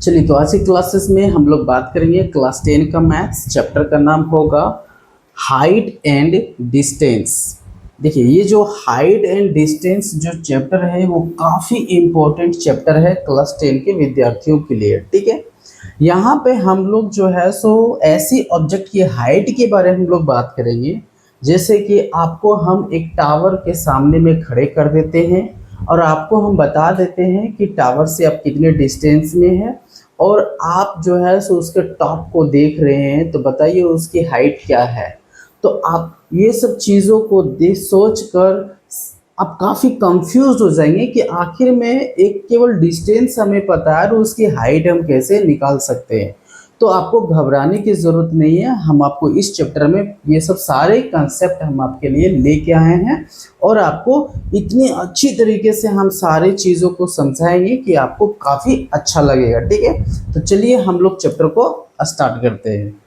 चलिए, तो आज की क्लासेस में हम लोग बात करेंगे क्लास 10 का मैथ्स। चैप्टर का नाम होगा हाइट एंड डिस्टेंस। देखिए, ये जो हाइट एंड डिस्टेंस जो चैप्टर है वो काफ़ी इम्पोर्टेंट चैप्टर है क्लास 10 के विद्यार्थियों के लिए। ठीक है, यहाँ पे हम लोग जो है सो ऐसी ऑब्जेक्ट की हाइट के बारे में हम लोग बात करेंगे। जैसे कि आपको हम एक टावर के सामने में खड़े कर देते हैं और आपको हम बता देते हैं कि टावर से आप कितने डिस्टेंस में हैं और आप जो है सो उसके टॉप को देख रहे हैं, तो बताइए उसकी हाइट क्या है। तो आप ये सब चीज़ों को देख सोच कर आप काफ़ी कंफ्यूज हो जाएंगे कि आखिर में एक केवल डिस्टेंस हमें पता है और उसकी हाइट हम कैसे निकाल सकते हैं। तो आपको घबराने की ज़रूरत नहीं है, हम आपको इस चैप्टर में ये सब सारे कंसेप्ट हम आपके लिए लेके आए हैं और आपको इतनी अच्छी तरीके से हम सारी चीज़ों को समझाएंगे कि आपको काफ़ी अच्छा लगेगा। ठीक है, तो चलिए हम लोग चैप्टर को स्टार्ट करते हैं।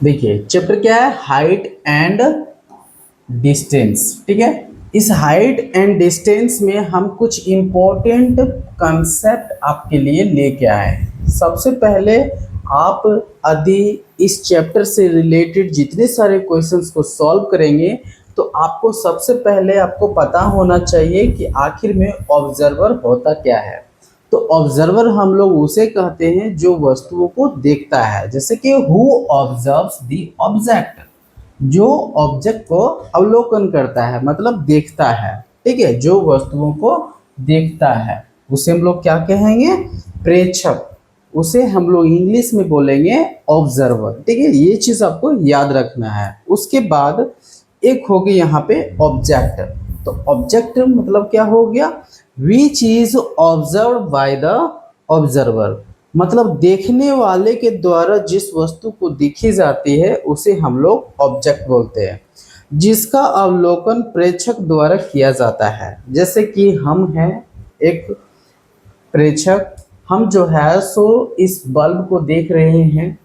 देखिए, चैप्टर क्या है? Height and distance. ठीक है, इस हाइट एंड डिस्टेंस में हम कुछ इम्पोर्टेंट कंसेप्ट आपके लिए लेके आए हैं। सबसे पहले आप यदि इस चैप्टर से रिलेटेड जितने सारे क्वेश्चंस को सॉल्व करेंगे तो आपको सबसे पहले आपको पता होना चाहिए कि आखिर में ऑब्जर्वर होता क्या है। तो ऑब्जर्वर हम लोग उसे कहते हैं जो वस्तुओं को देखता है, जैसे कि हु ऑब्जर्व्स द ऑब्जेक्ट, जो ऑब्जेक्ट को अवलोकन करता है मतलब देखता है। ठीक है, जो वस्तुओं को देखता है उसे हम लोग क्या कहेंगे? प्रेक्षक। उसे हम लोग इंग्लिश में बोलेंगे ऑब्जर्वर। ठीक है, ये चीज आपको याद रखना है। उसके बाद एक होगी यहाँ पे ऑब्जेक्ट। तो ऑब्जेक्ट मतलब क्या हो गया? Which is observe by the observer, मतलब देखने वाले के द्वारा जिस वस्तु को देखी जाती है उसे हम लोग ऑब्जेक्ट बोलते हैं, जिसका अवलोकन प्रेक्षक द्वारा किया जाता है। जैसे कि हम हैं एक प्रेक्षक, हम जो है सो इस बल्ब को देख रहे हैं,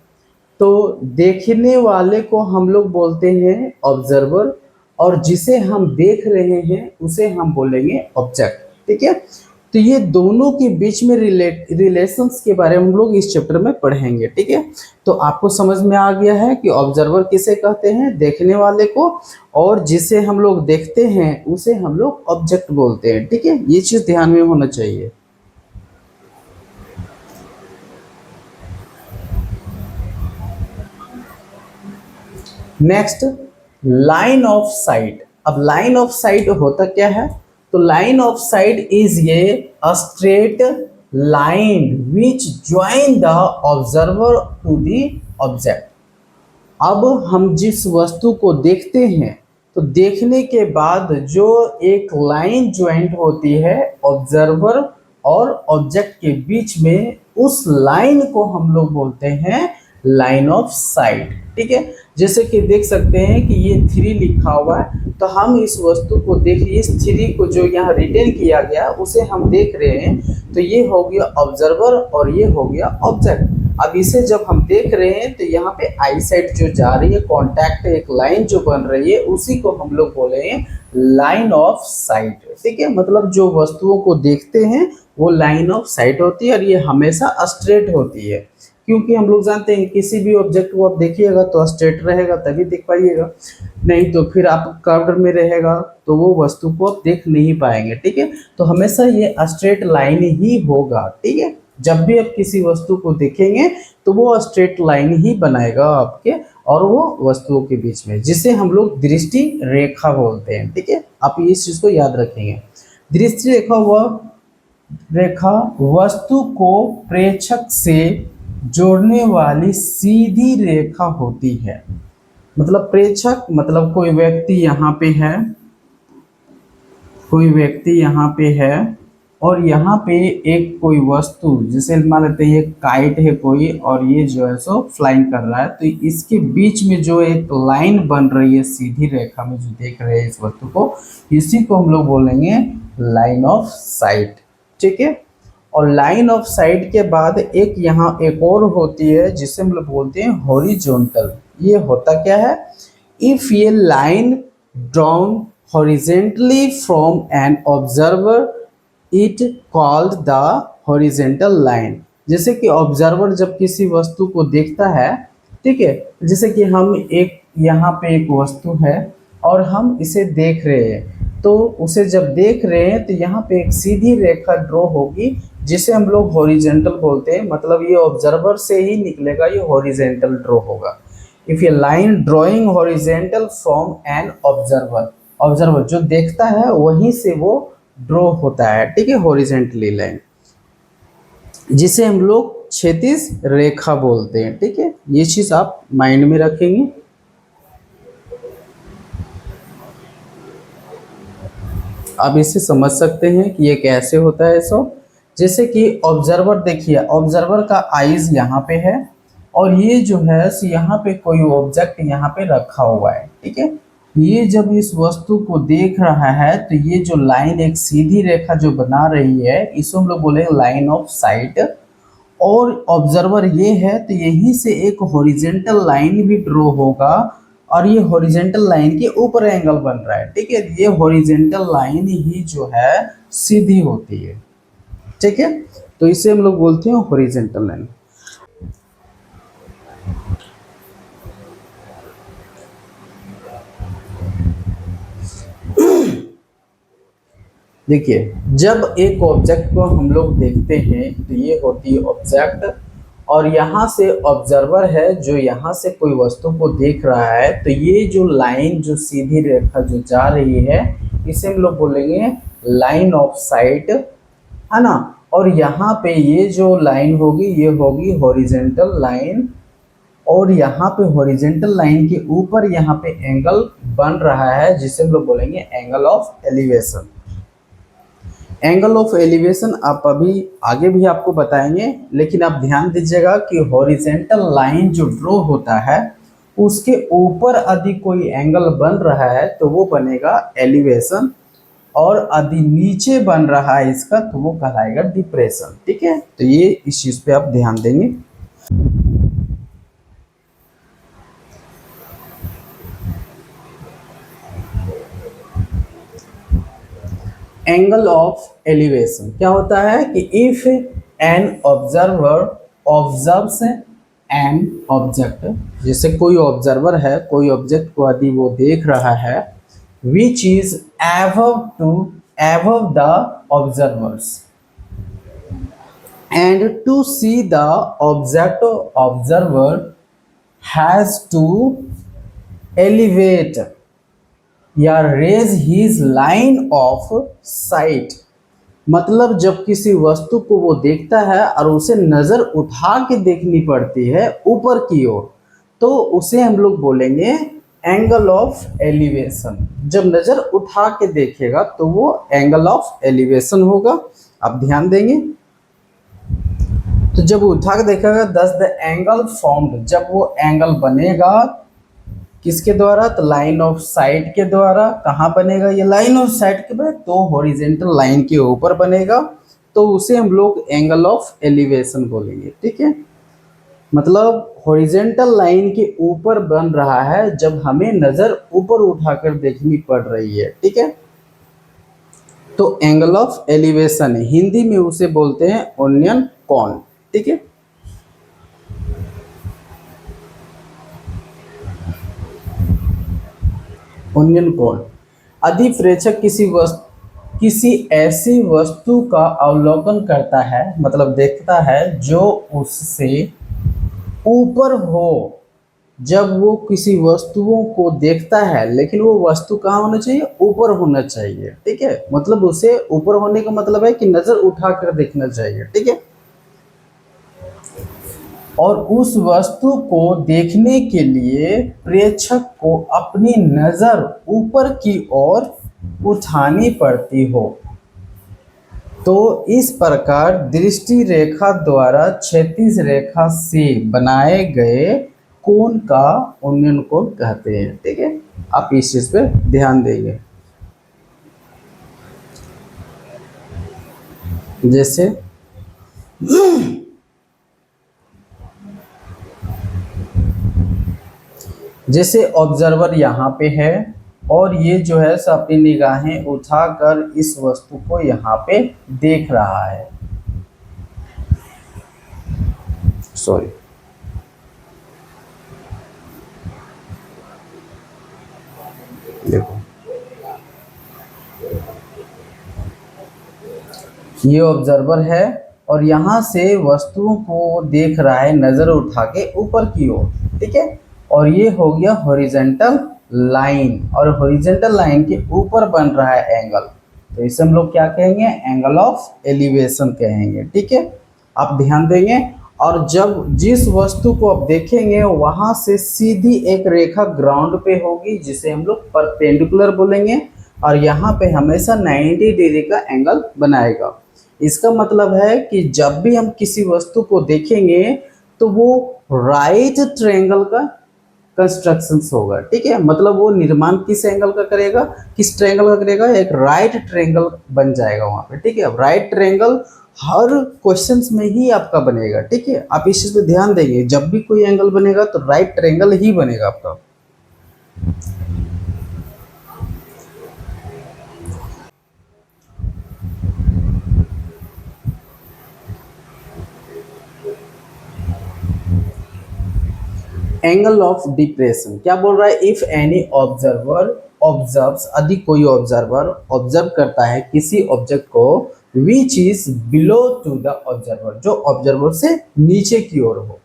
तो देखने वाले को हम लोग बोलते हैं ऑब्जर्वर और जिसे हम देख रहे हैं उसे हम बोलेंगे ऑब्जेक्ट। ठीक है, तो ये दोनों के बीच में रिलेशंस के बारे में हम लोग इस चैप्टर में पढ़ेंगे। ठीक है, तो आपको समझ में आ गया है कि ऑब्जर्वर किसे कहते हैं? देखने वाले को, और जिसे हम लोग देखते हैं उसे हम लोग ऑब्जेक्ट बोलते हैं। ठीक है, ये चीज ध्यान में होना चाहिए। Next, line of sight. अब लाइन ऑफ साइट होता क्या है? तो लाइन ऑफ साइट इज ये a straight line which join the observer to the object. अब हम जिस वस्तु को देखते हैं तो देखने के बाद जो एक लाइन ज्वाइंट होती है ऑब्जर्वर और ऑब्जेक्ट के बीच में, उस लाइन को हम लोग बोलते हैं लाइन ऑफ साइट। ठीक है, जैसे कि देख सकते हैं कि ये 3 लिखा हुआ है, तो हम इस वस्तु को देख, इस 3 को जो यहाँ रिटेन किया गया उसे हम देख रहे हैं, तो ये हो गया ऑब्जर्वर और ये हो गया ऑब्जेक्ट। अब इसे जब हम देख रहे हैं तो यहाँ पे आई साइड जो जा रही है, कॉन्टैक्ट एक लाइन जो बन रही है, उसी को हम लोग बोलेंगे लाइन ऑफ साइट। ठीक है, मतलब जो वस्तुओं को देखते हैं वो लाइन ऑफ साइट होती है और ये हमेशा स्ट्रेट होती है, क्योंकि हम लोग जानते हैं किसी भी ऑब्जेक्ट को आप देखिएगा तो स्ट्रेट रहेगा तभी देख पाइएगा, नहीं तो फिर आप कर्व में रहेगा तो वो वस्तु को आप देख नहीं पाएंगे। ठीक है, तो हमेशा ये स्ट्रेट लाइन ही होगा। ठीक है, जब भी आप किसी वस्तु को देखेंगे तो वो स्ट्रेट लाइन ही बनाएगा आपके और वो वस्तुओं के बीच में, जिसे हम लोग दृष्टि रेखा बोलते हैं। ठीक है, आप इस चीज को याद रखेंगे। दृष्टि रेखा वह रेखा वस्तु को प्रेक्षक से जोड़ने वाली सीधी रेखा होती है। मतलब प्रेक्षक मतलब कोई व्यक्ति यहाँ पे है, कोई व्यक्ति यहाँ पे है और यहाँ पे एक कोई वस्तु, जैसे मान लेते हैं ये काइट है कोई, और ये जो है सो फ्लाइंग कर रहा है, तो इसके बीच में जो एक लाइन बन रही है सीधी रेखा में, जो देख रहे हैं इस वस्तु को, इसी को हम लोग बोलेंगे लाइन ऑफ साइट। ठीक है। और लाइन ऑफ साइट के बाद एक यहाँ एक और होती है जिसे हम लोग बोलते हैं हॉरिजॉन्टल। ये होता क्या है? इफ ये line drawn horizontally from an observer it called the horizontal line. जैसे कि ऑब्जर्वर जब किसी वस्तु को देखता है, ठीक है, जैसे कि हम एक यहाँ पे एक वस्तु है और हम इसे देख रहे हैं, तो उसे जब देख रहे हैं तो यहाँ पे एक सीधी रेखा ड्रॉ होगी जिसे हम लोग हॉरिजेंटल बोलते हैं। मतलब ये ऑब्जर्वर से ही निकलेगा, ये हॉरिजेंटल ड्रॉ होगा। If A line drawing horizontal from an observer, observer जो देखता है वहीं से वो ड्रॉ होता है, ठीक है, हॉरिजेंटली लाइन, जिसे हम लोग क्षैतिज रेखा बोलते हैं। ठीक है, ये चीज आप माइंड में रखेंगे। आप इसे समझ सकते हैं कि ये कैसे होता है सब। जैसे कि ऑब्जर्वर, देखिए ऑब्जर्वर का आईज यहाँ पे है और ये जो है यहाँ पे कोई ऑब्जेक्ट यहाँ पे रखा हुआ है। ठीक है, ये जब इस वस्तु को देख रहा है तो ये जो लाइन एक सीधी रेखा जो बना रही है, इसको हम लोग बोलेंगे लाइन ऑफ साइट। और ऑब्जर्वर ये है तो यहीं से एक हॉरिजेंटल लाइन भी ड्रॉ होगा और ये हॉरिजेंटल लाइन के ऊपर एंगल बन रहा है। ठीक है, ये हॉरिजेंटल लाइन ही जो है सीधी होती है। ठीक है, तो इसे हम लोग बोलते हैं हॉरिजेंटल लाइन। देखिए जब एक ऑब्जेक्ट को हम लोग देखते हैं तो ये होती है ऑब्जेक्ट, और यहाँ से ऑब्जर्वर है जो यहाँ से कोई वस्तु को देख रहा है, तो ये जो लाइन जो सीधी रेखा जो जा रही है इसे हम लोग बोलेंगे लाइन ऑफ साइट, है ना। और यहाँ पे ये जो लाइन होगी ये होगी हॉरिजेंटल लाइन, और यहाँ पे हॉरिजेंटल लाइन के ऊपर यहाँ पे एंगल बन रहा है जिसे हम लोग बोलेंगे angle of elevation. Angle of elevation आप अभी आगे भी आपको बताएंगे, लेकिन आप ध्यान दीजिएगा कि हॉरिजेंटल लाइन जो ड्रॉ होता है उसके ऊपर यदि कोई एंगल बन रहा है तो वो बनेगा एलिवेशन, और यदि नीचे बन रहा है इसका तो वो कहलाएगा डिप्रेशन। ठीक है, तो ये इस चीज पे आप ध्यान देंगे। एंगल ऑफ एलिवेशन क्या होता है कि if an observer observes an object, जैसे कोई ऑब्जर्वर है कोई ऑब्जेक्ट को यदि वो देख रहा है which is above the observers and to see the object observer has to elevate या raise his line of sight. मतलब जब किसी वस्तु को वो देखता है और उसे नजर उठा के देखनी पड़ती है ऊपर की ओर, तो उसे हम लोग बोलेंगे एंगल ऑफ एलिवेशन। जब नजर उठा के देखेगा तो वो एंगल ऑफ एलिवेशन होगा। आप ध्यान देंगे, तो जब उठा के देखेगा दस द एंगल फॉर्म्ड, जब वो एंगल बनेगा किसके द्वारा, तो लाइन ऑफ साइट के द्वारा। कहाँ बनेगा ये लाइन ऑफ साइट के बाद, तो हॉरिजेंटल लाइन के ऊपर बनेगा, तो उसे हम लोग एंगल ऑफ एलिवेशन बोलेंगे। ठीक है, मतलब हॉरिजेंटल लाइन के ऊपर बन रहा है जब हमें नजर ऊपर उठाकर देखनी पड़ रही है। ठीक है, तो एंगल ऑफ एलिवेशन है, हिंदी में उसे बोलते हैं ओनियन कॉन। ठीक है, ओनियन कॉन। यदि प्रेक्षक किसी ऐसी वस्तु का अवलोकन करता है, मतलब देखता है जो उससे ऊपर हो, जब वो किसी वस्तुओं को देखता है लेकिन वो वस्तु कहाँ होना चाहिए, ऊपर होना चाहिए। ठीक है, मतलब उसे ऊपर होने का मतलब है कि नजर उठाकर देखना चाहिए। ठीक है, और उस वस्तु को देखने के लिए प्रेक्षक को अपनी नजर ऊपर की ओर उठानी पड़ती हो। तो इस प्रकार दृष्टि रेखा द्वारा क्षैतिज रेखा से बनाए गए कोण का उन्नयन कोण कहते हैं। ठीक है, आप इस चीज पे ध्यान देंगे। जैसे जैसे ऑब्जर्वर यहाँ पे है और ये जो है सो अपनी निगाहें उठाकर इस वस्तु को यहाँ पे देख रहा है। सॉरी, देखो ये ऑब्जर्वर है और यहाँ से वस्तुओं को देख रहा है नजर उठा के ऊपर की ओर। ठीक है, और ये हो गया हॉरिजॉन्टल लाइन, और हॉरिजॉन्टल लाइन के ऊपर बन रहा है एंगल, तो इसे हम लोग क्या कहेंगे, एंगल ऑफ एलिवेशन कहेंगे। ठीक है, आप ध्यान देंगे। और जब जिस वस्तु को आप देखेंगे वहां से सीधी एक रेखा ग्राउंड पे होगी जिसे हम लोग परपेंडिकुलर बोलेंगे, और यहाँ पे हमेशा 90 डिग्री का एंगल बनाएगा। इसका मतलब है कि जब भी हम किसी वस्तु को देखेंगे तो वो राइट ट्रायंगल का कंस्ट्रक्शंस होगा। ठीक है, मतलब वो निर्माण किस एंगल का करेगा, किस ट्रायंगल का करेगा, एक राइट ट्रायंगल बन जाएगा वहां पे। ठीक है, राइट ट्रायंगल हर क्वेश्चंस में ही आपका बनेगा। ठीक है, आप इस चीज पे ध्यान देंगे, जब भी कोई एंगल बनेगा तो राइट ट्रायंगल ही बनेगा आपका। एंगल ऑफ डिप्रेशन क्या बोल रहा है, इफ एनी ऑब्जर्वर ऑब्जर्व्स, यदि कोई ऑब्जर्वर ऑब्जर्व करता है किसी ऑब्जेक्ट को which is below to the observer, जो ऑब्जर्वर से नीचे की ओर हो,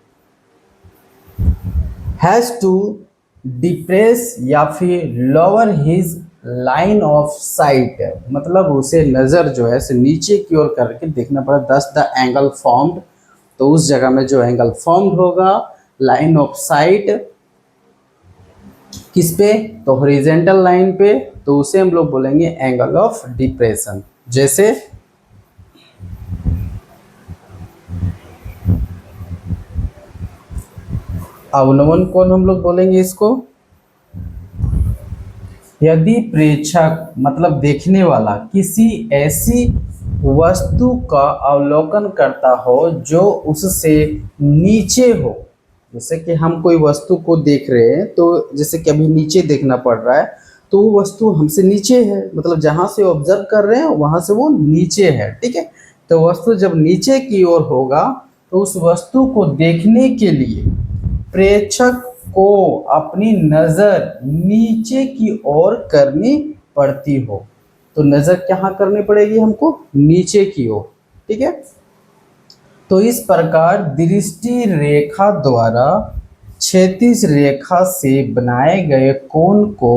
हैज टू डिप्रेस या फिर lower his line of sight, मतलब उसे नजर जो है से नीचे की ओर करके देखना पड़ा, दस द एंगल फॉर्म्ड, तो उस जगह में जो एंगल फॉर्म्ड होगा लाइन ऑफ साइट किस पे, तो हॉरिजॉन्टल लाइन पे, तो उसे हम लोग बोलेंगे एंगल ऑफ डिप्रेशन। जैसे अवनमन कोण हम लोग बोलेंगे इसको, यदि प्रेक्षक मतलब देखने वाला किसी ऐसी वस्तु का अवलोकन करता हो जो उससे नीचे हो, जैसे कि हम कोई वस्तु को देख रहे हैं तो जैसे कि अभी नीचे देखना पड़ रहा है, तो वो वस्तु हमसे नीचे है, मतलब जहाँ से ऑब्जर्व कर रहे हैं वहाँ से वो नीचे है। ठीक है, तो वस्तु जब नीचे की ओर होगा तो उस वस्तु को देखने के लिए प्रेक्षक को अपनी नज़र नीचे की ओर करनी पड़ती हो, तो नज़र कहाँ करनी पड़ेगी हमको, नीचे की ओर। ठीक है, तो इस प्रकार दृष्टि रेखा द्वारा क्षैतिज रेखा से बनाए गए कोण को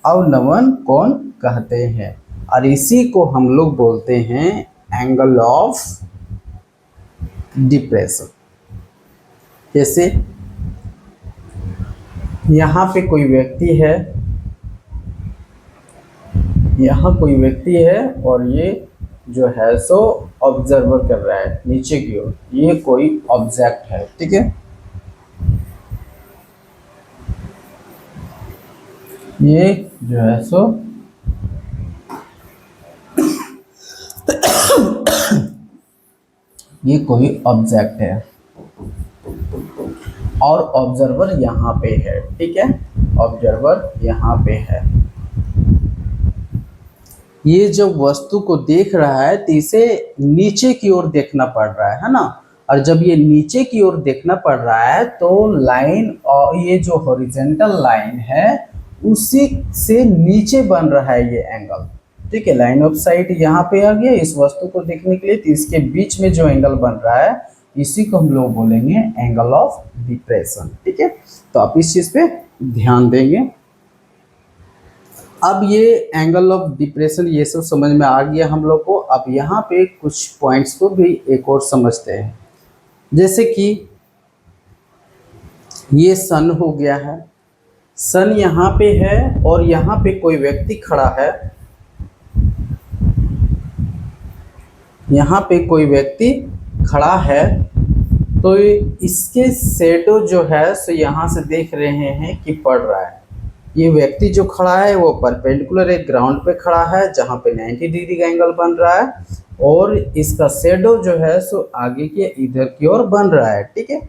अवनमन कोण कहते हैं, और इसी को हम लोग बोलते हैं एंगल ऑफ डिप्रेशन। जैसे यहाँ पे कोई व्यक्ति है, यहाँ कोई व्यक्ति है और ये जो है सो ऑब्जर्वर कर रहा है नीचे की ओर, ये कोई ऑब्जेक्ट है। ठीक है, ये जो है सो ये कोई ऑब्जेक्ट है और ऑब्जर्वर यहाँ पे है। ठीक है, ऑब्जर्वर यहाँ पे है, ये जब वस्तु को देख रहा है तो इसे नीचे की ओर देखना पड़ रहा है ना, और जब ये नीचे की ओर देखना पड़ रहा है तो लाइन और ये जो हॉरिजॉन्टल लाइन है उसी से नीचे बन रहा है ये एंगल। ठीक है, लाइन ऑफ साइट यहाँ पे आ गया इस वस्तु को देखने के लिए, तो इसके बीच में जो एंगल बन रहा है इसी को हम लोग बोलेंगे एंगल ऑफ डिप्रेशन। ठीक है, तो आप इस चीज पे ध्यान देंगे। अब ये एंगल ऑफ डिप्रेशन ये सब समझ में आ गया हम लोग को। अब यहाँ पे कुछ पॉइंट्स को भी एक और समझते हैं, जैसे कि ये सन हो गया है, सन यहाँ पे है और यहाँ पे कोई व्यक्ति खड़ा है, यहाँ पे कोई व्यक्ति खड़ा है, तो इसके शेडो जो है सो यहाँ से देख रहे हैं कि पड़ रहा है। ये व्यक्ति जो खड़ा है वो परपेंडिकुलर एक ग्राउंड पे खड़ा है जहाँ पे 90 डिग्री का एंगल बन रहा है, और इसका शेडो जो है सो आगे के इधर की ओर बन रहा है। ठीक है,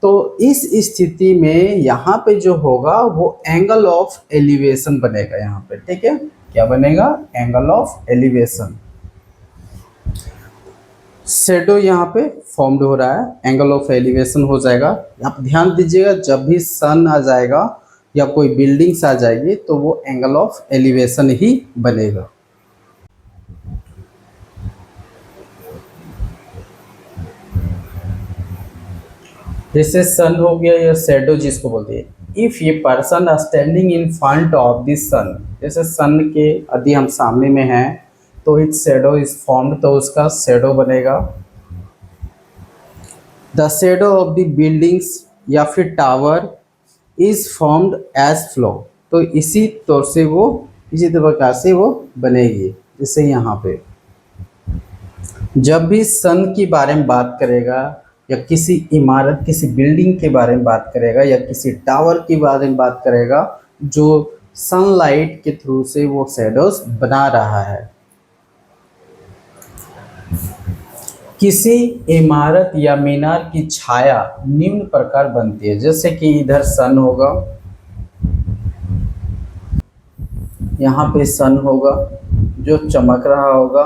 तो इस स्थिति में यहाँ पे जो होगा वो एंगल ऑफ एलिवेशन बनेगा यहाँ पे। ठीक है, क्या बनेगा? Angle of elevation. शेडो यहाँ पे फॉर्म्ड हो रहा है, एंगल ऑफ एलिवेशन हो जाएगा। आप ध्यान दीजिएगा, जब भी सन आ जाएगा या कोई बिल्डिंग्स आ जाएगी तो वो एंगल ऑफ एलिवेशन ही बनेगा। जैसे सन हो गया या शेडो जिसको बोलते हैं। इफ ये person are standing in front of the sun, जैसे सन के यदि हम सामने में हैं तो इट्स शेडो इज फॉर्म्ड, तो उसका शेडो बनेगा। The shadow of the buildings या फिर tower is formed as flow, तो इसी तौर से वो इसी प्रकार से वो बनेगी। जैसे यहाँ पे जब भी सन के बारे में बात करेगा या किसी इमारत किसी बिल्डिंग के बारे में बात करेगा या किसी टावर के बारे में बात करेगा, जो सनलाइट के थ्रू से वो शेडोज बना रहा है। किसी इमारत या मीनार की छाया निम्न प्रकार बनती है, जैसे कि इधर सन होगा, यहाँ पे सन होगा जो चमक रहा होगा,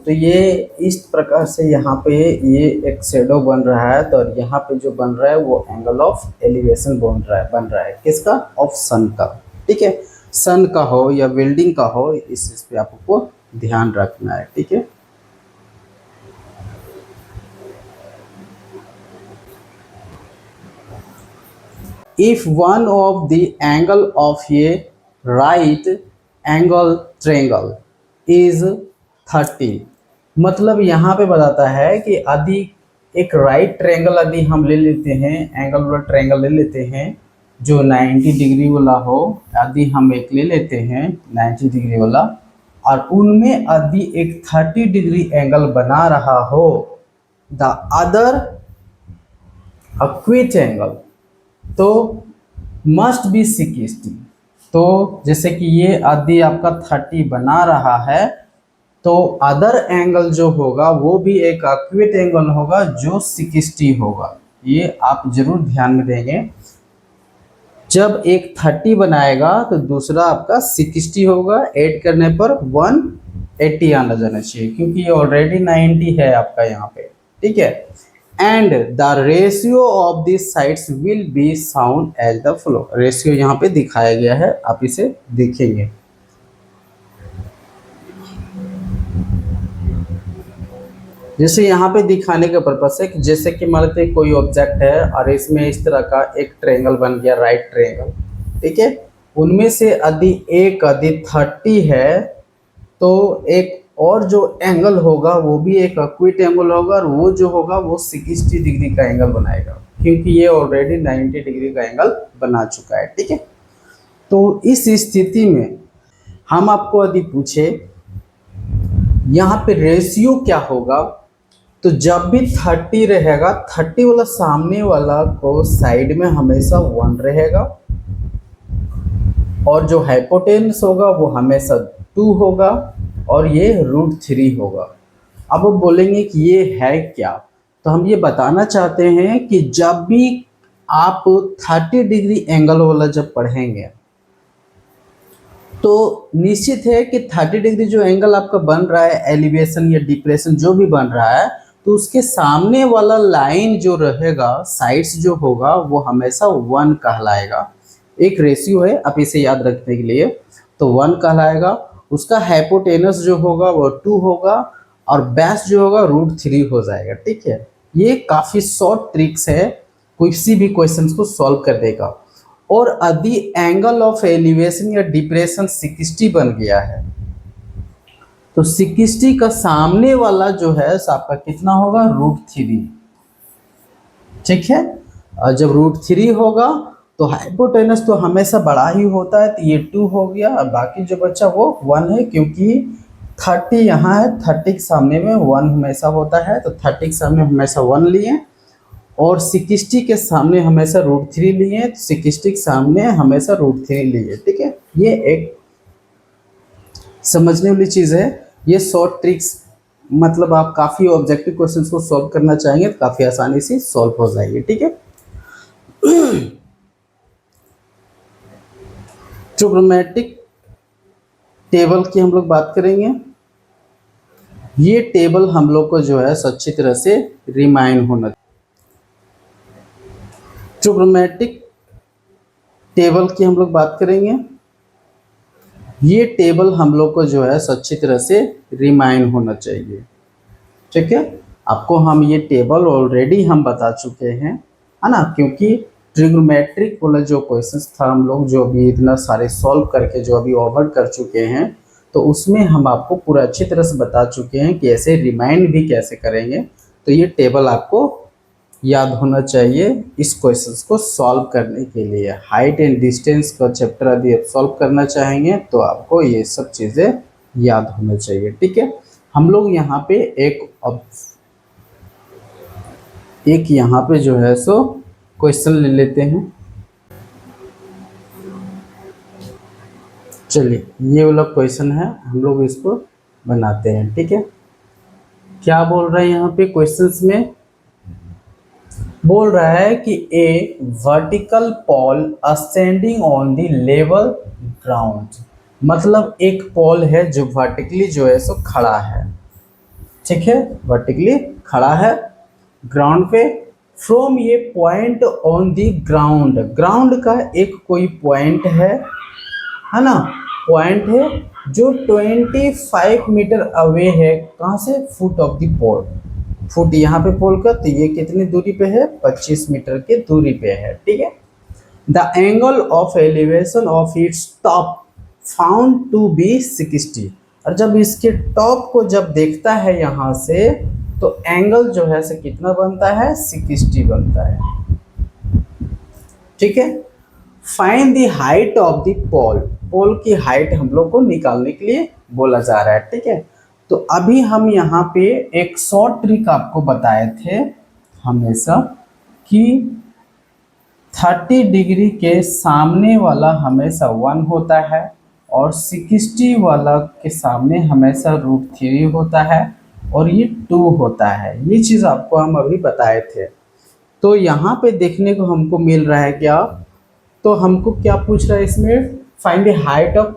तो ये इस प्रकार से यहाँ पे ये एक शेडो बन रहा है। तो यहाँ पे जो बन रहा है वो एंगल ऑफ एलिवेशन बन रहा है किसका? ऑफ सन का। ठीक है, सन का हो या बिल्डिंग का हो, इस पे आपको ध्यान रखना है। ठीक है, if one of the angle of a right angle triangle is 30, मतलब यहाँ पे बताता है कि यदि एक राइट ट्रायंगल यदि हम ले लेते हैं, एंगल वाला ट्रायंगल ले लेते हैं जो 90 डिग्री वाला हो, यदि हम एक ले लेते हैं 90 डिग्री वाला, और उनमें यदि एक 30 डिग्री एंगल बना रहा हो, द अदर एक्विट एंगल तो मस्ट बी 60। तो जैसे कि ये यदि आपका 30 बना रहा है तो अदर एंगल जो होगा वो भी एक एक्विट एंगल होगा जो 60 होगा। ये आप जरूर ध्यान में देंगे, जब एक 30 बनाएगा तो दूसरा आपका 60 होगा, ऐड करने पर 180 आना जाना चाहिए, क्योंकि ये ऑलरेडी 90 है आपका यहाँ पे। ठीक है, and the ratio of this sides will be sound as the flow. Ratio यहाँ पे दिखाया गया है, आप इसे देखेंगे। जैसे यहाँ पे दिखाने का पर्पस है कि जैसे कि मान लेते कोई ऑब्जेक्ट है और इसमें इस तरह का एक ट्रायंगल बन गया, राइट ट्रायंगल। ठीक है, उनमें से यदि 30 है तो एक और जो एंगल होगा वो भी एक एक्विट एंगल होगा, और वो जो होगा वो 60 डिग्री का एंगल बनाएगा, क्योंकि ये ऑलरेडी 90 डिग्री का एंगल बना चुका है। ठीक है, तो इस स्थिति में हम आपको यदि पूछे यहाँ पे रेशियो क्या होगा, तो जब भी 30 रहेगा, 30 वाला सामने वाला को साइड में हमेशा 1 रहेगा, और जो हाइपोटेनस होगा वो हमेशा 2 होगा, और ये √3 होगा। अब वो बोलेंगे कि ये है क्या, तो हम ये बताना चाहते हैं कि जब भी आप 30 डिग्री एंगल वाला जब पढ़ेंगे तो निश्चित है कि 30 डिग्री जो एंगल आपका बन रहा है, एलिवेशन या डिप्रेशन जो भी बन रहा है, तो उसके सामने वाला लाइन जो रहेगा, साइड्स जो होगा वो हमेशा 1 कहलाएगा। एक रेशियो है, आप इसे याद रखने के लिए, तो 1 कहलाएगा। उसका हाइपोटेनस जो होगा वो 2 होगा, और बेस जो होगा √3 हो जाएगा। ठीक है, ये काफ़ी शॉर्ट ट्रिक्स है, किसी भी क्वेश्चन को सॉल्व कर देगा। और यदि एंगल ऑफ एलिवेशन या डिप्रेशन 60 बन गया है, तो 60 का सामने वाला जो है आपका कितना होगा? √3। ठीक है, और जब √3 होगा तो हाइपोटेनस तो हमेशा बड़ा ही होता है, तो ये 2 हो गया, और बाकी जो बच्चा वो 1 है, क्योंकि 30 यहाँ है, 30 के सामने में 1 हमेशा होता है, तो 30 के सामने हमेशा 1 लिए, और 60 के सामने हमेशा √3 लिए, तो 60 के सामने हमेशा √3 लिए। ठीक है, ये एक समझने वाली चीज़ है। ये शॉर्ट ट्रिक्स, मतलब आप काफ़ी ऑब्जेक्टिव क्वेश्चंस को सॉल्व करना चाहेंगे तो काफ़ी आसानी से सॉल्व हो जाएगी। ठीक है, ट्रिग्नोमेट्रिक टेबल की हम लोग बात करेंगे। ये टेबल हम लोग को जो है अच्छी तरह से रिमाइंड होना। ट्रिग्नोमेट्रिक टेबल की हम लोग बात करेंगे। ये टेबल हम लोग को जो है अच्छी तरह से रिमाइंड होना चाहिए। ठीक है, आपको हम ये टेबल ऑलरेडी हम बता चुके हैं, है ना, क्योंकि ट्रिग्नोमेट्रिक वाला जो क्वेश्चंस था हम लोग जो अभी इतना सारे सॉल्व करके जो अभी ओवर कर चुके हैं, तो उसमें हम आपको पूरा अच्छी तरह से बता चुके हैं कि ऐसे रिमाइंड भी कैसे करेंगे। तो ये टेबल आपको याद होना चाहिए इस क्वेश्चंस को सॉल्व करने के लिए। हाइट एंड डिस्टेंस का चैप्टर यदि आप सॉल्व करना चाहेंगे तो आपको ये सब चीज़ें याद होना चाहिए। ठीक है, हम लोग यहाँ पे एक यहाँ पे जो है सो क्वेश्चन ले लेते हैं। चलिए, ये वाला क्वेश्चन है, हम लोग इसको बनाते हैं। ठीक है, क्या बोल रहे हैं यहाँ पे क्वेश्चंस में? बोल रहा है कि a vertical pole ascending on the level ground, मतलब एक पॉल है जो वर्टिकली जो है सो खड़ा है। ठीक है, वर्टिकली खड़ा है ग्राउंड पे। फ्रॉम ये point on the ground, ground का एक कोई पॉइंट है ना, पॉइंट है जो 25 मीटर अवे है। कहाँ से? Foot of the pole. Foot यहाँ पे पोल का, तो ये कितनी दूरी पे है? 25 मीटर की दूरी पे है। ठीक है, the angle of elevation of its top found to be 60। और जब इसके टॉप को जब देखता है यहाँ से, तो एंगल जो है से कितना बनता है? 60 बनता है। ठीक है, find the height of the pole, pole की हाइट हम लोग को निकालने के लिए बोला जा रहा है। ठीक है, तो अभी हम यहाँ पे एक शॉर्ट ट्रिक आपको बताए थे हमेशा कि 30 डिग्री के सामने वाला हमेशा 1 होता है, और 60 वाला के सामने हमेशा √3 होता है, और ये 2 होता है। ये चीज़ आपको हम अभी बताए थे। तो यहाँ पे देखने को हमको मिल रहा है क्या? तो हमको क्या पूछ रहा है इसमें? Find the height of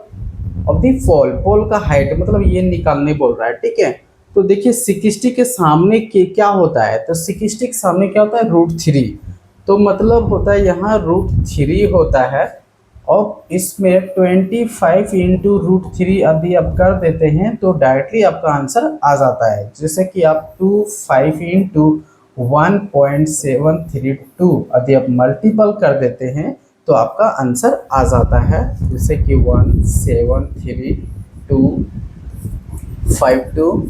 the pole, pole का हाइट मतलब ये निकालने बोल रहा है। ठीक है, तो देखिए 60 के सामने के क्या होता है? तो 60 के सामने क्या होता है? √3। तो मतलब होता है यहाँ √3 होता है, और इसमें 25 इंटू √3 यदि आप कर देते हैं तो डायरेक्टली आपका आंसर आ जाता है। जैसे कि आप 25 इंटू 1.732 यदि आप मल्टीपल कर देते हैं तो आपका आंसर आ जाता है। जैसे कि 173.252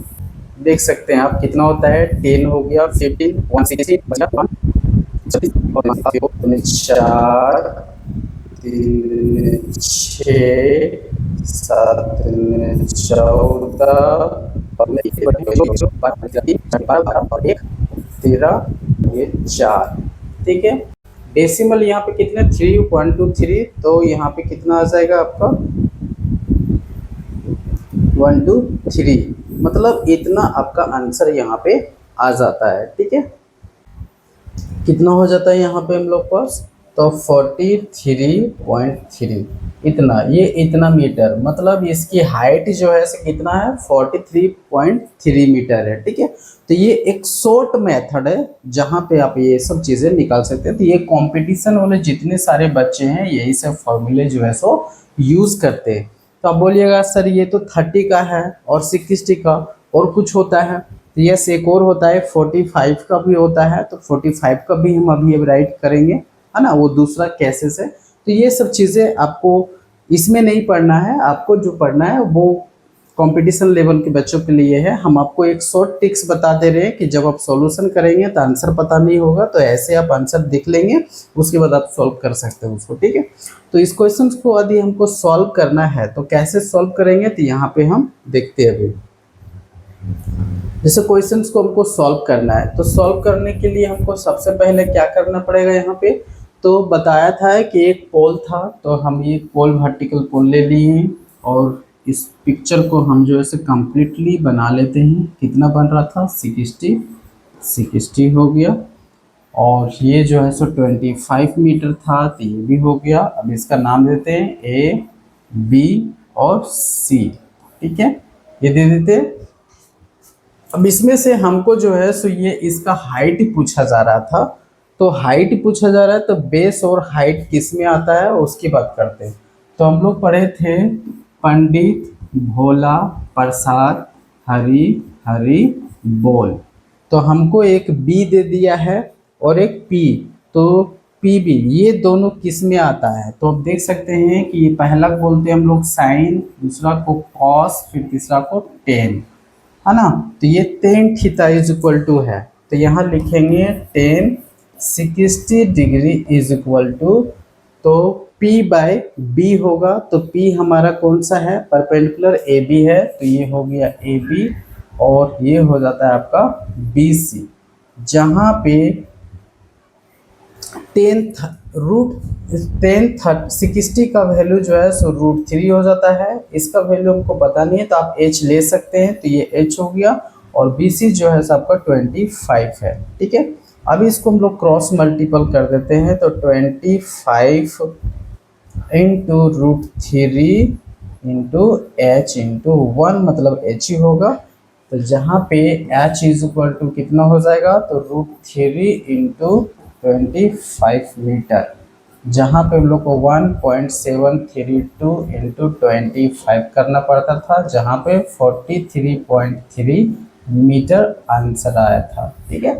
देख सकते हैं आप, कितना होता है? 10 हो गया, 15, 160 बचा 1, 4, 3, 6, 7, 14, 13, ये 4। ठीक है, डेसिमल यहाँ पे कितने? 3, 1, 2, 3, तो यहाँ पे कितना आ जाएगा आपका? 1, 2, 3, मतलब इतना आपका आंसर यहाँ पे आ जाता है। ठीक है, कितना हो जाता है यहाँ पे हम लोग पास? तो 43.3, इतना, ये इतना मीटर, मतलब इसकी हाइट जो है से कितना है? 43.3 मीटर है। ठीक है, तो ये एक शॉर्ट मेथड है जहाँ पे आप ये सब चीज़ें निकाल सकते हैं। तो ये कंपटीशन वाले जितने सारे बच्चे हैं यही सब फॉर्मूले जो है सो यूज़ करते हैं। तो आप बोलिएगा सर ये तो 30 का है और 60 का और कुछ होता है। तो यस, एक और होता है 45 का भी होता है, तो 45 का भी हम अभी राइट करेंगे, है ना, वो दूसरा केसेस है। तो ये सब चीज़ें आपको इसमें नहीं पढ़ना है, आपको जो पढ़ना है वो कंपटीशन लेवल के बच्चों के लिए है। हम आपको एक शॉर्ट टिक्स बता दे रहे हैं कि जब आप सॉल्यूशन करेंगे तो आंसर पता नहीं होगा तो ऐसे आप आंसर देख लेंगे, उसके बाद आप सॉल्व कर सकते हैं उसको, ठीक है। तो इस क्वेश्चन को यदि हमको सॉल्व करना है तो कैसे सॉल्व करेंगे, तो यहाँ पे हम देखते हैं। अभी जैसे क्वेश्चंस को हमको सॉल्व करना है तो सॉल्व करने के लिए हमको सबसे पहले क्या करना पड़ेगा, यहाँ पे तो बताया था कि एक पोल था, तो हम ये पोल वर्टिकल पोल ले लिए हैं और इस पिक्चर को हम जो है से कम्प्लीटली बना लेते हैं। कितना बन रहा था, 60 हो गया, और ये जो है सो 25 मीटर था तो ये भी हो गया। अब इसका नाम देते हैं ए, बी और सी, ठीक है, ये दे देते हैं। अब इसमें से हमको जो है सो ये इसका हाइट पूछा जा रहा था, तो हाइट पूछा जा रहा है तो बेस और हाइट किस में आता है उसकी बात करते हैं। तो हम लोग पढ़े थे पंडित भोला प्रसाद हरी हरी बोल, तो हमको एक बी दे दिया है और एक पी, तो पी बी ये दोनों किस में आता है। तो आप देख सकते हैं कि ये पहला बोलते हैं हम लोग साइन, दूसरा को कॉस, फिर तीसरा को टेन, है ना। तो ये tan theta is equal to है, तो यहाँ लिखेंगे tan 60 degree is equal to, तो P बाय बी होगा, तो P हमारा कौन सा है, परपेंडिकुलर AB है, तो ये हो गया AB और ये हो जाता है आपका BC, जहाँ पे 60 का वैल्यू जो है सो √3 हो जाता है। इसका वैल्यू हमको पता नहीं है तो आप H ले सकते हैं, तो ये H हो गया और BC जो है सो आपका 25 है, ठीक है। अभी इसको हम लोग क्रॉस मल्टीपल कर देते हैं, तो 25 इंटू √3 इंटू H इंटू 1 मतलब H ही होगा। तो जहाँ पे H इज इक्वल टू कितना हो जाएगा, तो √3 इंटू 25 मीटर, जहाँ पे हम लोग को 1.732 इंटू 25 करना पड़ता था, जहाँ पे 43.3 मीटर आंसर आया था, ठीक है।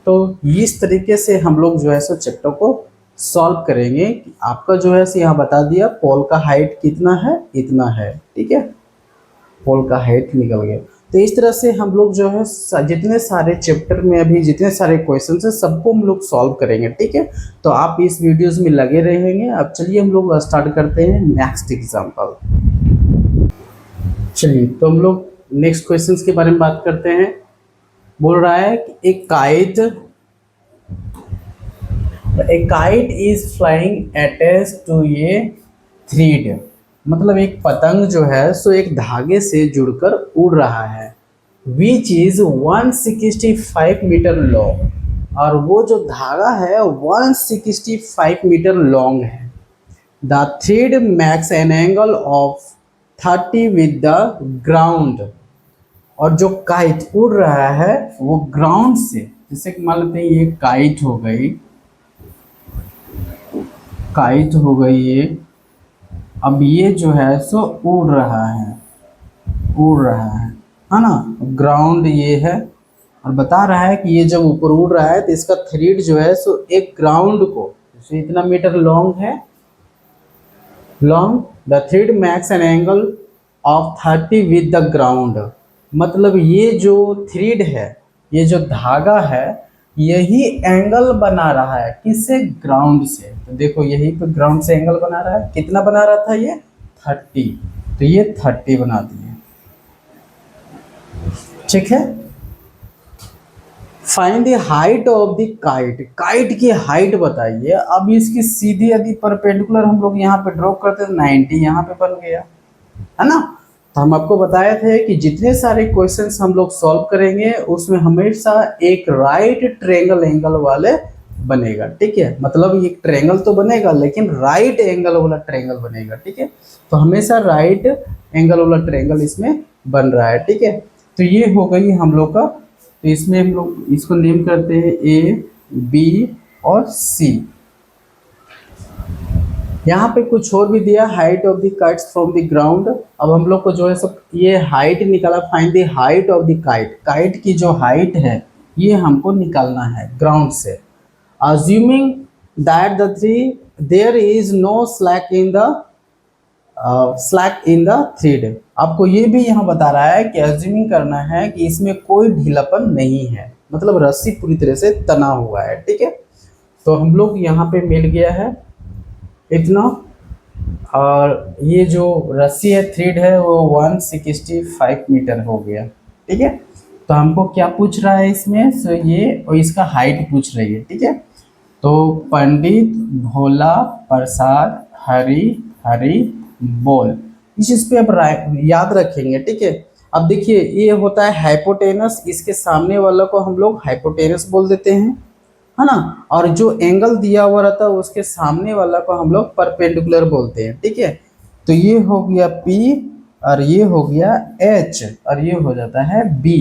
तो इस तरीके से हम लोग जो है सो चैप्टर को सॉल्व करेंगे। आपका जो है सो यहाँ बता दिया पोल का हाइट कितना है, इतना है, ठीक है, पोल का हाइट निकल गया। तो इस तरह से हम लोग जो है जितने सारे चैप्टर में अभी जितने सारे क्वेश्चन है सबको हम लोग सॉल्व करेंगे, ठीक है। तो आप इस वीडियोस में लगे रहेंगे। अब चलिए हम लोग स्टार्ट करते हैं नेक्स्ट एग्जाम्पल। चलिए तो हम लोग नेक्स्ट क्वेश्चंस के बारे में बात करते हैं। बोल रहा है कि a kite is flying attach to a thread, मतलब एक पतंग जो है सो एक धागे से जुड़कर उड़ रहा है, विच इज 165 मीटर लॉन्ग, और वो जो धागा है 165 मीटर लॉन्ग है। The thread makes an angle of 30 with the ground, और जो काइट उड़ रहा है वो ग्राउंड से, जैसे कि मान लेते हैं ये काइट हो गई, काइट हो गई ये, अब ये जो है सो उड़ रहा है, उड़ रहा है ना, ग्राउंड ये है, और बता रहा है कि ये जब ऊपर उड़ रहा है तो इसका थ्रेड जो है सो एक ग्राउंड को, जैसे इतना मीटर लॉन्ग है, long, the thread makes an angle of 30 with the ground, मतलब ये जो थ्रेड है, ये जो धागा है, यही एंगल बना रहा है किससे, ग्राउंड से। तो देखो यही पे ग्राउंड से एंगल बना रहा है, कितना बना रहा था ये 30, तो ये 30 बना दिए, ठीक है। Find the height of the kite, kite की हाइट बताइए। अब इसकी सीधी यदि परपेंडिकुलर हम लोग यहाँ पे ड्रॉ करते हैं 90 यहाँ पे बन गया, है ना। तो हम आपको बताए थे कि जितने सारे क्वेश्चंस हम लोग सॉल्व करेंगे उसमें हमेशा एक राइट ट्रायंगल एंगल वाले बनेगा, ठीक है, मतलब ये ट्रायंगल तो बनेगा लेकिन राइट एंगल वाला ट्रायंगल बनेगा, ठीक है। तो हमेशा राइट एंगल वाला ट्रायंगल इसमें बन रहा है, ठीक है। तो ये हो गई हम लोग का, तो इसमें हम लोग इसको नेम करते हैं ए, बी और सी। यहाँ पे कुछ और भी दिया, height of the kites from the ground. अब हम लोग को जो है सब ये हाइट निकाला, find the height of the kite, kite की जो हाइट है ये हमको निकालना है ग्राउंड से। Assuming that there is no slack in the thread, आपको ये भी यहाँ बता रहा है कि अज्यूमिंग करना है कि इसमें कोई ढीलापन नहीं है, मतलब रस्सी पूरी तरह से तना हुआ है। ठीक है, तो हम लोग यहाँ पे मिल गया है इतना, और ये जो रस्सी है थ्रेड है वो 165 मीटर हो गया। ठीक है, तो हमको क्या पूछ रहा है इसमें, सो ये और इसका हाइट पूछ रही है। ठीक है, तो पंडित भोला प्रसाद हरी हरी बोल, इस चीज पे अब याद रखेंगे। ठीक है, अब देखिए ये होता है हाइपोटेनस, इसके सामने वाला को हम लोग हाइपोटेनस बोल देते हैं, है ना, और जो एंगल दिया हुआ रहता है उसके सामने वाला को हम लोग परपेंडिकुलर बोलते हैं। ठीक है, तो ये हो गया P और ये हो गया H और ये हो जाता है B।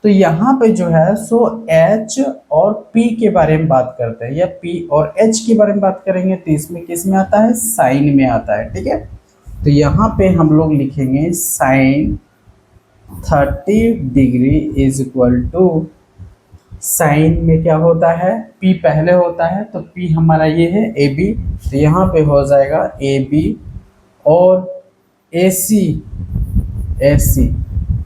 तो यहाँ पे जो है सो H और P के बारे में बात करते हैं, या P और H के बारे में बात करेंगे तो इसमें किस में आता है, साइन में आता है। ठीक है, तो यहाँ पे हम लोग लिखेंगे sine 30 degree is equal to, sine में क्या होता है, P पहले होता है, तो P हमारा ये है AB, तो यहाँ पे हो जाएगा AB और AC, AC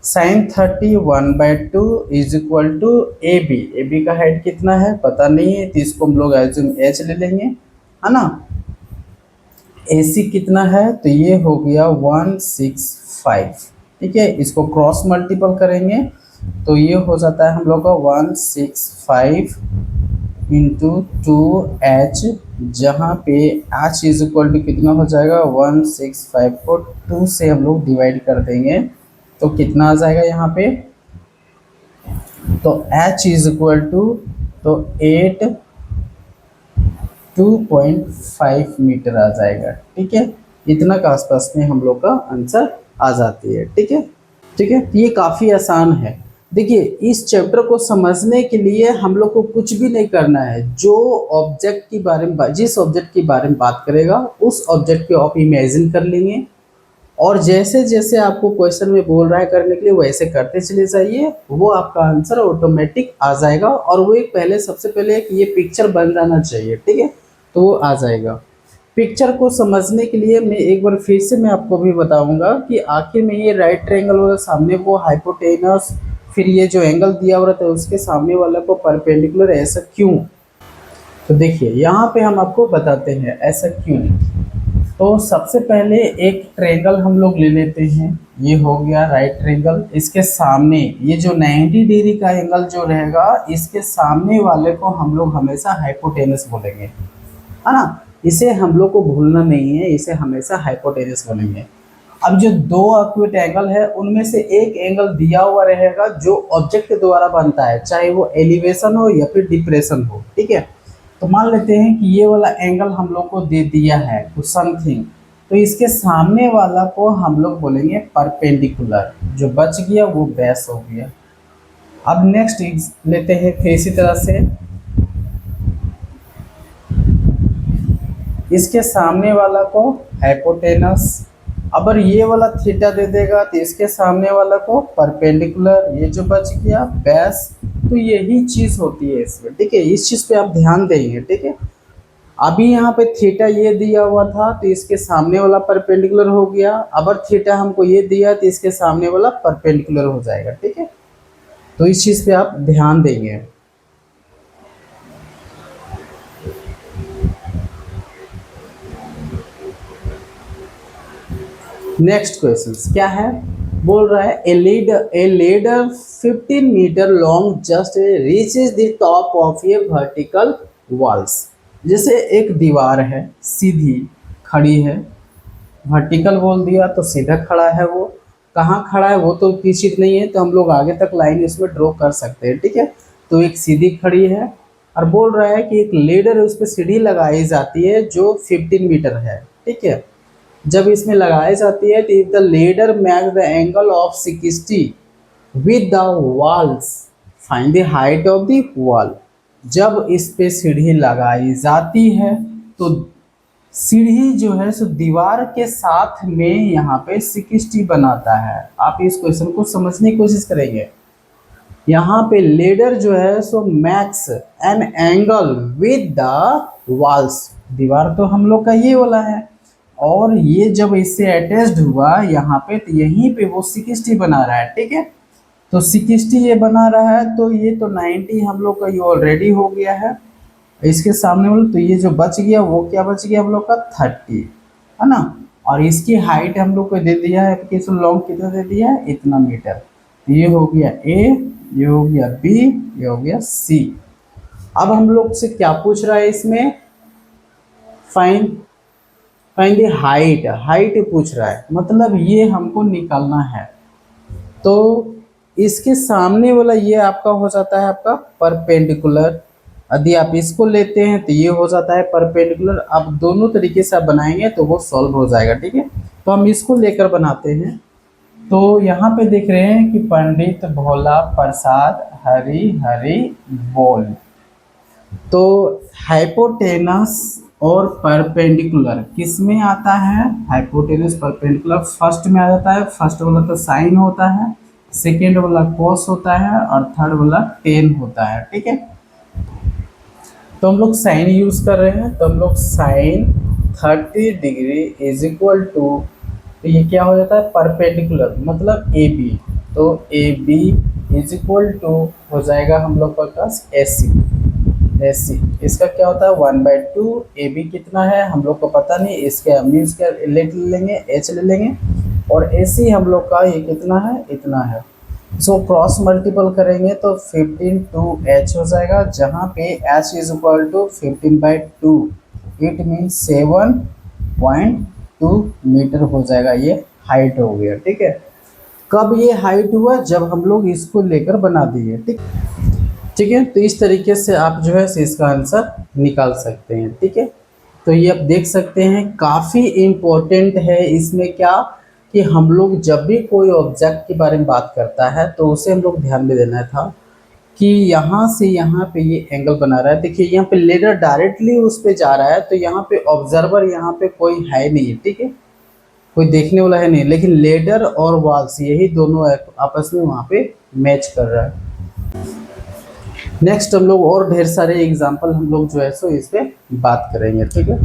sine 31/2 is equal to AB। AB का हाइट कितना है पता नहीं है, तो इसको हम लोग एज्यूम H ले लेंगे, है ना। AC कितना है, तो ये हो गया 165। ठीक है, इसको क्रॉस मल्टीपल करेंगे तो ये हो जाता है हम लोग का 165 इंटू 2H, जहाँ पे H इज इक्वल टू कितना हो जाएगा 165 को 2 से हम लोग डिवाइड कर देंगे तो कितना आ जाएगा यहाँ पे, तो H इज इक्वल टू तो 2.5 मीटर आ जाएगा। ठीक है, इतना का आसपास में हम लोग का आंसर आ जाती है। ठीक है, ठीक है, ये काफ़ी आसान है। देखिए इस चैप्टर को समझने के लिए हम लोग को कुछ भी नहीं करना है, जो ऑब्जेक्ट के बारे में, जिस ऑब्जेक्ट के बारे में बात करेगा उस ऑब्जेक्ट को आप इमेजिन कर लेंगे, और जैसे जैसे आपको क्वेश्चन में बोल रहा है करने के लिए वैसे करते चले जाइए, वो आपका आंसर ऑटोमेटिक आ जाएगा। और वो एक पहले सबसे पहले एक ये पिक्चर बन जाना चाहिए। ठीक है, तो वो आ जाएगा। पिक्चर को समझने के लिए मैं एक बार फिर से मैं आपको भी बताऊंगा कि आखिर में ये राइट ट्रायंगल वाला सामने को हाइपोटेनस, फिर ये जो एंगल दिया हुआ था उसके सामने वाला को परपेंडिकुलर, ऐसा क्यों। तो देखिए यहाँ पे हम आपको बताते हैं ऐसा क्यों। तो सबसे पहले एक ट्रायंगल हम लोग ले लेते हैं, ये हो गया राइट ट्रायंगल, इसके सामने ये जो 90 डिग्री का एंगल जो रहेगा इसके सामने वाले को हम लोग हमेशा हाइपोटेनस बोलेंगे, है ना। इसे हम लोग को भूलना नहीं है, इसे हमेशा हाइपोटेनस बोलेंगे। अब जो दो एक्यूट एंगल है उनमें से एक एंगल दिया हुआ रहेगा जो ऑब्जेक्ट के द्वारा बनता है, चाहे वो एलिवेशन हो या फिर डिप्रेशन हो। ठीक है, तो मान लेते हैं कि ये वाला एंगल हम लोग को दे दिया है कुछ समथिंग, तो इसके सामने वाला को हम लोग बोलेंगे परपेंडिकुलर, जो बच गया वो बेस हो गया। अब नेक्स्ट लेते हैं फिर इसी तरह से इसके सामने वाला को हाइपोटेनस, अगर ये वाला थीटा दे देगा तो इसके सामने वाला को परपेंडिकुलर, ये जो बच गया बेस। तो यही चीज होती है इसमें। ठीक है, इस चीज पे आप ध्यान देंगे। ठीक है, अभी यहाँ पे थीटा ये दिया हुआ था तो इसके सामने वाला परपेंडिकुलर हो गया, अगर थीटा हमको ये दिया तो इसके सामने वाला परपेंडिकुलर हो जाएगा। ठीक है, तो इस चीज पे आप ध्यान देंगे। नेक्स्ट क्वेश्चन क्या है, बोल रहा है a ladder 15 metre long just reaches the top of a vertical walls. जैसे एक दीवार है सीधी खड़ी है, वर्टिकल बोल दिया तो सीधा खड़ा है, वो कहाँ खड़ा है वो तो निश्चित नहीं है, तो हम लोग आगे तक लाइन इसमें ड्रॉ कर सकते हैं। ठीक है, तो एक सीधी खड़ी है और बोल रहा है कि एक लेडर है उस पर सीढ़ी लगाई जाती है जो 15 मीटर है। ठीक है, जब इसमें लगाई जाती है तो if the ladder match the angle of 60 with the walls find the height of the wall. जब इस पे सीढ़ी लगाई जाती है तो सीढ़ी जो है सो दीवार के साथ में यहाँ पे 60 बनाता है। आप इस क्वेश्चन को समझने की कोशिश करेंगे। यहाँ पे लेडर जो है सो makes an angle with the walls, दीवार तो हम लोग का ये वाला है और ये जब इससे अटैच्ड हुआ यहाँ पे, तो यहीं पे वो 60 बना रहा है, ठीक है। तो 60 ये बना रहा है, तो ये तो 90 हम लोग का ये ऑलरेडी हो गया है इसके सामने वाला। तो ये जो बच गया वो क्या बच गया हम लोग का 30, है ना। और इसकी हाइट हम लोग को दे दिया है कि इसमें लॉन्ग कितना दे दिया है, इतना मीटर। तो ये हो गया ए, ये हो गया बी, ये हो गया सी। अब हम लोग से क्या पूछ रहा है इसमें, find find the height, height पूछ रहा है, मतलब ये हमको निकालना है। तो इसके सामने वाला ये आपका हो जाता है आपका परपेंडिकुलर। यदि आप इसको लेते हैं तो ये हो जाता है परपेंडिकुलर। आप दोनों तरीके से आप बनाएंगे तो वो सॉल्व हो जाएगा, ठीक है। तो हम इसको लेकर बनाते हैं। तो यहाँ पे देख रहे हैं कि पंडित भोला प्रसाद हरी हरी बोल। तो हाइपोटेनस और परपेंडिकुलर किस में आता है, हाइपोटेनस परपेंडिकुलर फर्स्ट में आ जाता है। फर्स्ट वाला तो साइन होता है, सेकेंड वाला कॉस होता है, और थर्ड वाला टेन होता है, ठीक है। तो हम लोग साइन यूज कर रहे हैं, तो हम लोग sine 30 degree is equal to, तो ये क्या हो जाता है परपेंडिकुलर मतलब ए बी। तो A B is equal to हो जाएगा हम लोग का पास AC। इसका क्या होता है 1/2। ए बी कितना है हम लोग को पता नहीं, इसके हम इसका ले लेंगे, H ले लेंगे, और AC हम लोग का ये कितना है, इतना है। सो क्रॉस मल्टीपल करेंगे तो 15/2H हो जाएगा, जहाँ पे H is equal to 15/2, it means 7.2 metre हो जाएगा। ये हाइट हो गया, ठीक है। कब ये हाइट हुआ, जब हम लोग इसको लेकर बना दिए, ठीक है। तो इस तरीके से आप जो है इसका आंसर निकाल सकते हैं, ठीक है। तो ये आप देख सकते हैं काफ़ी इम्पोर्टेंट है इसमें क्या, कि हम लोग जब भी कोई ऑब्जेक्ट के बारे में बात करता है तो उसे हम लोग ध्यान में देना था कि यहाँ से यहाँ पे ये एंगल बना रहा है। देखिए यहाँ पे लेडर डायरेक्टली उस पे जा रहा है, तो यहाँ पे ऑब्जर्वर यहाँ पे कोई है नहीं, ठीक है, कोई देखने वाला है नहीं, लेकिन लेडर और वॉल्स यही दोनों आपस में वहाँ पे मैच कर रहा है। नेक्स्ट हम लोग और ढेर सारे एग्जाम्पल हम लोग जो है सो इस पे बात करेंगे, ठीक है।